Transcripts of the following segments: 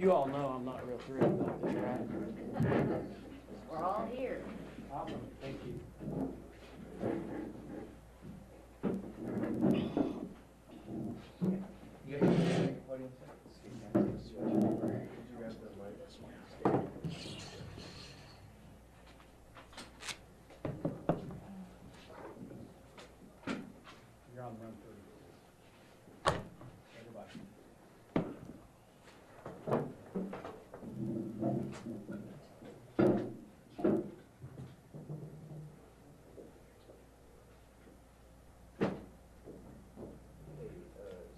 You all know I'm not real thrilled about this, right? We're all here. Awesome, thank you. You guys make a podium set? Did you grab the mic? You're on run 30. Everybody.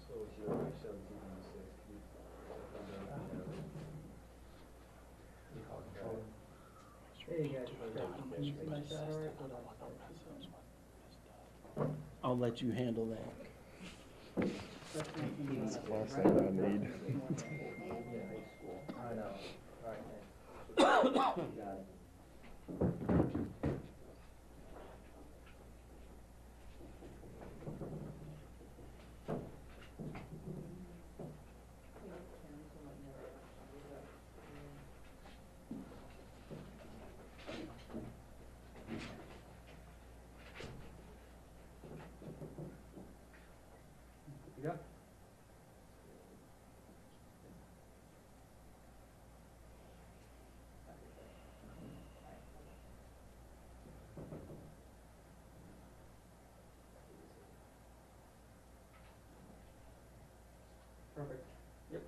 So it's your 17, Hey guys, can you see my side all right? I'll let you handle that. That's the last thing I need. I know. All right, thanks. Got it. Yeah. Perfect. Yep.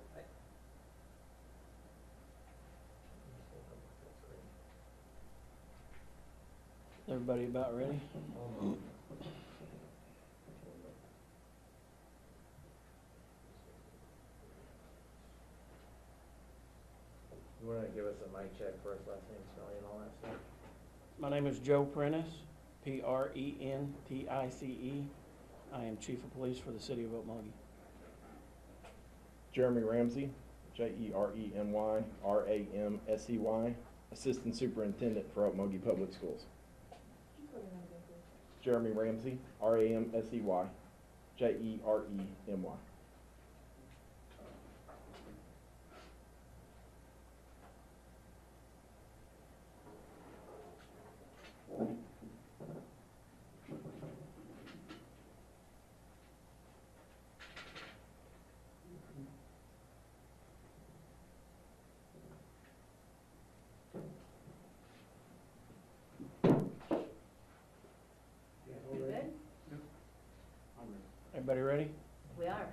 Everybody about ready? You want to give us a mic check first, last name, spelling, and all that stuff? My name is Joe Prentice, Prentice. I am Chief of Police for the City of Okmulgee. Jeremy Ramsey, Jeremy, Assistant Superintendent for Okmulgee Public Schools. Jeremy Ramsey, Ramsey, Jeremy. You good? Everybody ready? We are.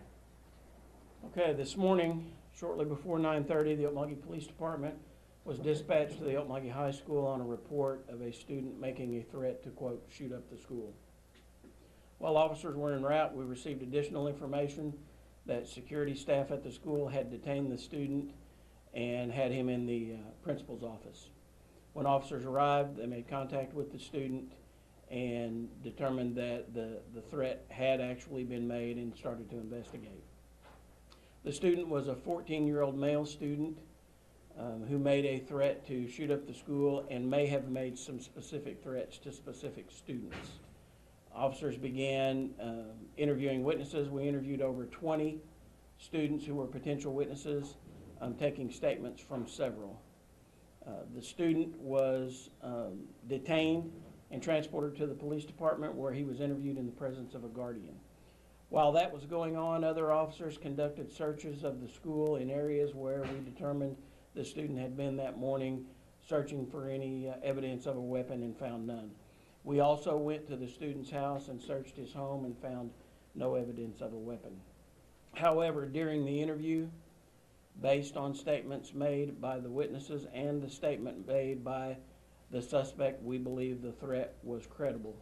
Okay, this morning, shortly before 9:30, the Okmulgee Police Department was dispatched to the Okmulgee High School on a report of a student making a threat to, quote, shoot up the school. While officers were en route, we received additional information that security staff at the school had detained the student and had him in the principal's office. When officers arrived, they made contact with the student and determined that the threat had actually been made and started to investigate. The student was a 14-year-old male student who made a threat to shoot up the school and may have made some specific threats to specific students. Officers began interviewing witnesses. We interviewed over 20 students who were potential witnesses, taking statements from several. The student was detained and transported to the police department, where he was interviewed in the presence of a guardian. While that was going on, other officers conducted searches of the school in areas where we determined the student had been that morning, searching for any evidence of a weapon, and found none. We also went to the student's house and searched his home and found no evidence of a weapon. However, during the interview, based on statements made by the witnesses and the statement made by the suspect, we believe the threat was credible.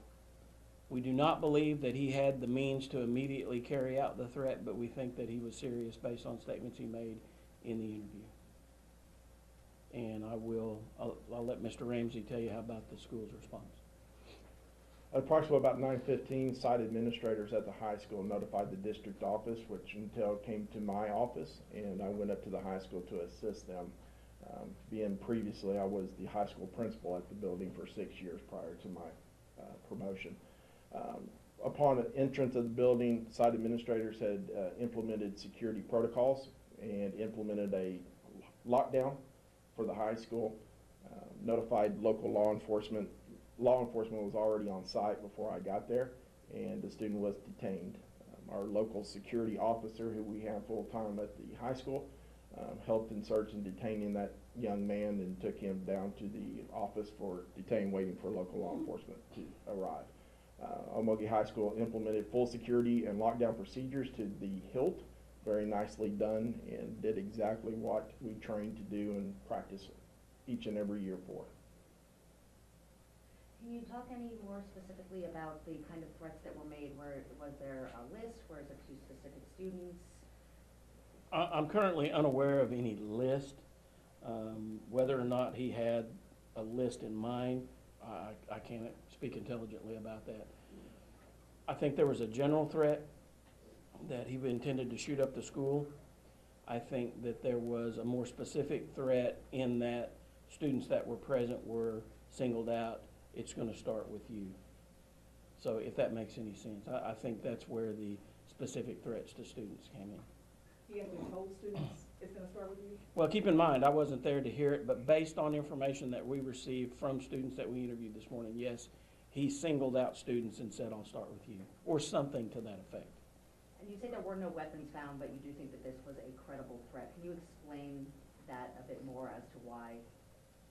We do not believe that he had the means to immediately carry out the threat, but we think that he was serious based on statements he made in the interview. And I'll let Mr. Ramsey tell you how about the school's response. At approximately about 9:15, site administrators at the high school notified the district office, which in turn came to my office, and I went up to the high school to assist them. Being previously, I was the high school principal at the building for 6 years prior to my promotion. Upon entrance of the building, site administrators had implemented security protocols and implemented a lockdown for the high school, notified local law enforcement. Law enforcement was already on site before I got there, and the student was detained. Our local security officer, who we have full-time at the high school, helped in search and detaining that young man and took him down to the office for detain, waiting for local law enforcement to arrive. Okmulgee High School implemented full security and lockdown procedures to the hilt, very nicely done, and did exactly what we trained to do and practice each and every year for. Can you talk any more specifically about the kind of threats that were made? Was there a list? Was it to specific students? I'm currently unaware of any list. Whether or not he had a list in mind, I can't speak intelligently about that. I think there was a general threat that he intended to shoot up the school. I think that there was a more specific threat in that students that were present were singled out. It's going to start with you. So if that makes any sense, I think that's where the specific threats to students came in. He actually told students it's gonna start with you? Well, keep in mind, I wasn't there to hear it, but based on information that we received from students that we interviewed this morning, yes, he singled out students and said, I'll start with you, or something to that effect. And you say there were no weapons found, but you do think that this was a credible threat. Can you explain that a bit more as to why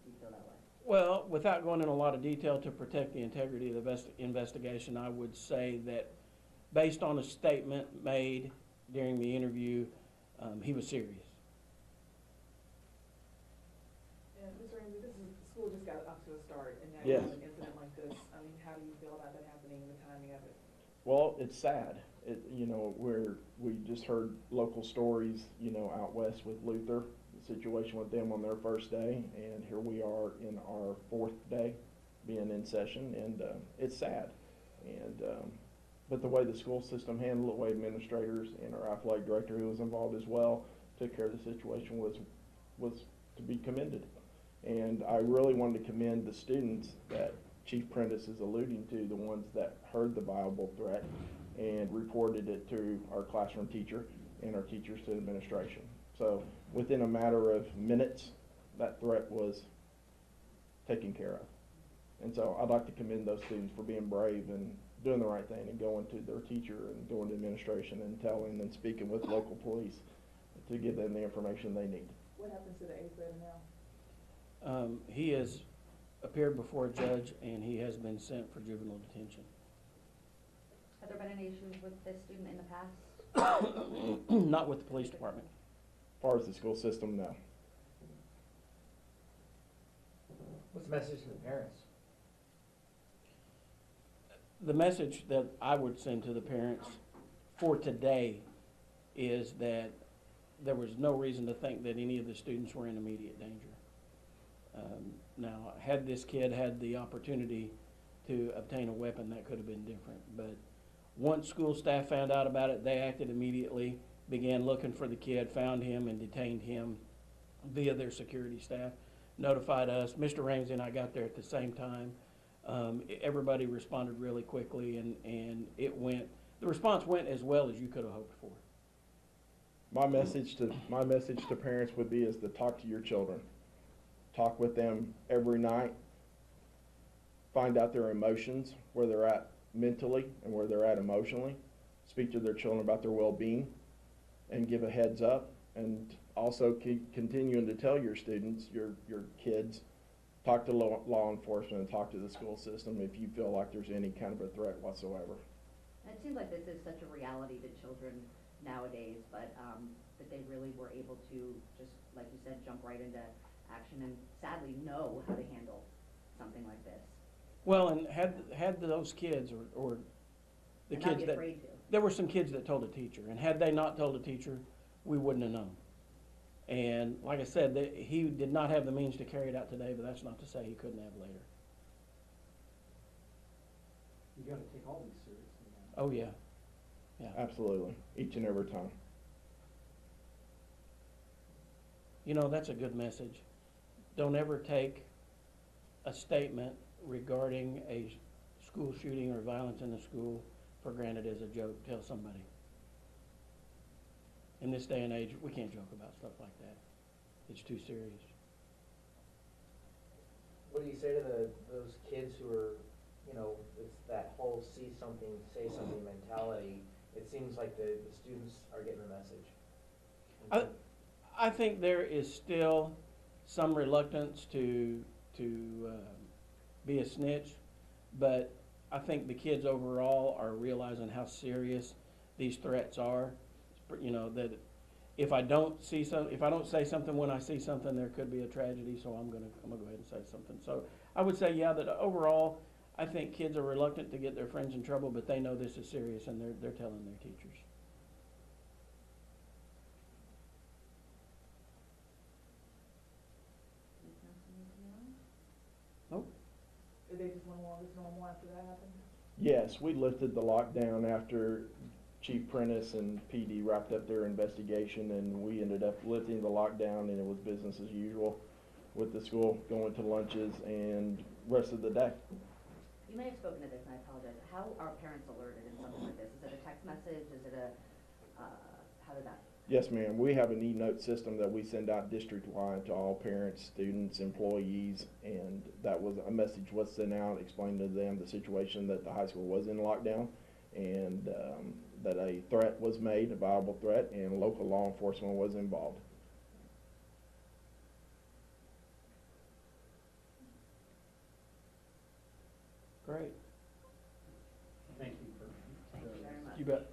you feel that way? Well, without going into a lot of detail to protect the integrity of the investigation, I would say that based on a statement made during the interview, he was serious. And Mr. Ramsey, this is, the school just got off to a start, and now Yes. you have an incident like this. I mean, how do you feel about that happening, the timing of it? Well, it's sad. We just heard local stories, out west with Luther, the situation with them on their first day, and here we are in our fourth day being in session, and it's sad. And but the way the school system handled it, the way administrators and our athletic director, who was involved as well, took care of the situation was to be commended. And I really wanted to commend the students that Chief Prentice is alluding to, the ones that heard the viable threat and reported it to our classroom teacher and our teachers to administration. So within a matter of minutes, that threat was taken care of. And so I'd like to commend those students for being brave and doing the right thing and going to their teacher and going to administration and telling and speaking with local police to give them the information they need. What happens to the 8th grader now? He has appeared before a judge, and he has been sent for juvenile detention. Have there been any issues with this student in the past? Not with the police department. As far as the school system, no. What's the message to the parents? The message that I would send to the parents for today is that there was no reason to think that any of the students were in immediate danger. Now, had this kid had the opportunity to obtain a weapon, that could have been different. But once school staff found out about it, they acted immediately, began looking for the kid, found him, and detained him via their security staff, notified us. Mr. Ramsey and I got there at the same time. Everybody responded really quickly, and the response went as well as you could have hoped for. My message to parents would be is to talk to your children. Talk with them every night. Find out their emotions, where they're at mentally and where they're at emotionally. Speak to their children about their well-being and give a heads up. And also keep continuing to tell your students, your kids, talk to law enforcement and talk to the school system if you feel like there's any kind of a threat whatsoever. And it seems like this is such a reality to children nowadays, but that they really were able to just, like you said, jump right into action and sadly know how to handle something like this. Well, and had those kids or the And kids not be that, afraid to. there were some kids that told a teacher, and had they not told a teacher, we wouldn't have known. And like I said, he did not have the means to carry it out today, but that's not to say he couldn't have later. You gotta take all these seriously now. Oh, yeah. Yeah. Absolutely, each and every time. You know, that's a good message. Don't ever take a statement regarding a school shooting or violence in the school for granted as a joke. Tell somebody. In this day and age, we can't joke about stuff like that. it's too serious. What do you say to those kids who are, you know, it's that whole see something, say something mentality? It seems like the students are getting the message. I think there is still some reluctance to be a snitch, but I think the kids overall are realizing how serious these threats are. You know, that if I don't say something when I see something, there could be a tragedy. So I'm gonna go ahead and say something. So I would say, yeah, that overall, I think kids are reluctant to get their friends in trouble, but they know this is serious, and they're telling their teachers. Nope. Did they just went along as normal after that happened? Yes, we lifted the lockdown after Chief Prentice and PD wrapped up their investigation, and we ended up lifting the lockdown, and it was business as usual with the school, going to lunches and rest of the day. You may have spoken to this, and I apologize. How are parents alerted in something like this? Is it a text message? Is it how did that? Yes, ma'am. We have an e-note system that we send out district-wide to all parents, students, employees, and that was a message was sent out explaining to them the situation that the high school was in lockdown, and that a threat was made, a viable threat, and local law enforcement was involved. Great. Thank you Thank you very much. You bet.